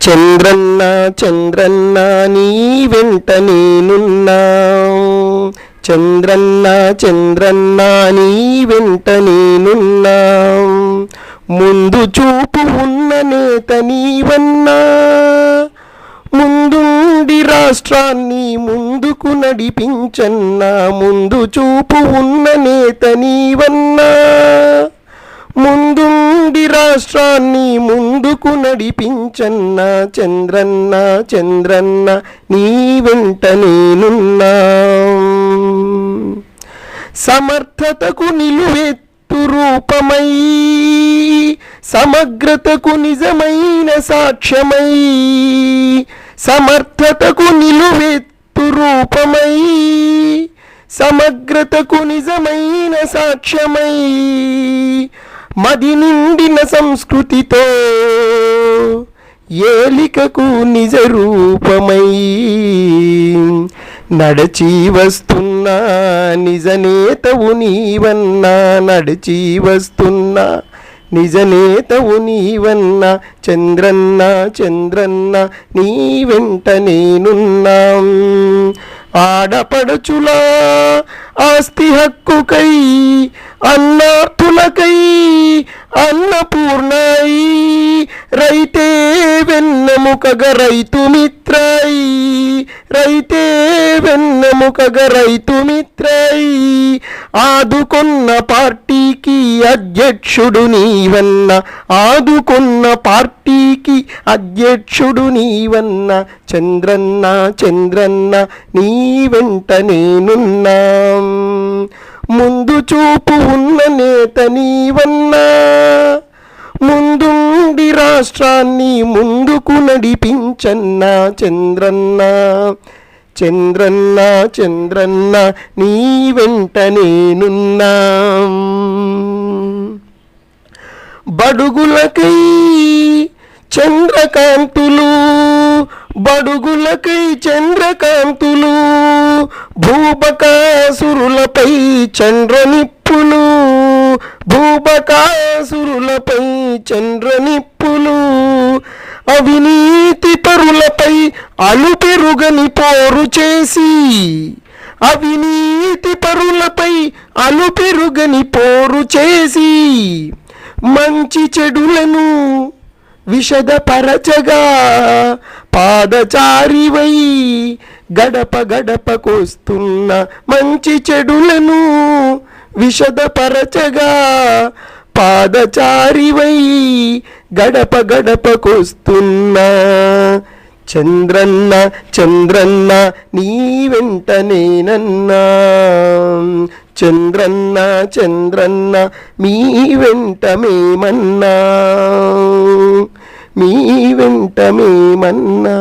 చంద్రన్న చంద్రన్న నీ వెంట నేనున్నా, చంద్రన్న చంద్రన్న నీ వెంట నేనున్నా, ముందు చూపు ఉన్న నేత నీవన్నా, ముందుండి రాష్ట్రాన్ని ముందుకు నడిపించన్నా, ముందు చూపు ఉన్న నేత నీవన్నా, ముందుండి రాష్ట్రాన్ని ముందుకు నడిపించన్నా, చంద్రన్న చంద్రన్న నీ వెంట నేనున్నా. సమర్థతకు నిలువెత్తు రూపమై, సమగ్రతకు నిజమైన సాక్ష్యమై, సమర్థతకు నిలువెత్తు రూపమై, సమగ్రతకు నిజమైన సాక్ష్యమై, మది నిండిన సంస్కృతితో ఏలికకు నిజ రూపమై, నడచి వస్తున్నా నిజ నేతవు నీవన్నా, నడచి వస్తున్నా నిజ నేతవు నీవన్నా, చంద్రన్న చంద్రన్న నీ వెంట నేనున్నా. ఆడపడుచులా ఆస్తి హక్కుకై, అన్నార్థులకై అన్నపూర్ణాయి, రైతే వెన్నెముకగ రైతు మిత్రాయి, రైతే వెన్నెముకగ రైతు మిత్రాయి, ఆదుకున్న పార్టీకి అధ్యక్షుడు నీవన్న, ఆదుకున్న పార్టీకి అధ్యక్షుడు నీవన్న, చంద్రన్న చంద్రన్న నీ వెంట నేనున్నా, ముందు చూపు ఉన్న నేత నీవన్నా, ముందుండి రాష్ట్రాన్ని ముందుకు నడిపించన్నా, చంద్రన్న చంద్రన్న చంద్రన్న నీ వెంట నేనున్నా. బడుగులకై చంద్రకాంతులు, బడుగులకై చంద్రకాంతులు, భూబకాసురులపై చంద్రనిప్పులు, భూబకాసురులపై చంద్రనిప్పులు, అవినీతి పరులపై అలుపెరుగని పోరు చేసి, అవినీతి పరులపై అలుపెరుగని పోరు చేసి, మంచి చెడులను విషదపరచగా, పాదచారివై గడప గడపకొస్తున్న, మంచి చెడులను విషదపరచగా, పాదచారివై గడప గడపకొస్తున్నా, చంద్రన్న చంద్రన్న నీ వెంట నేనన్నా, చంద్రన్న చంద్రన్న మీ వెంట మేమన్నా, మీ వెంట మేమన్నా.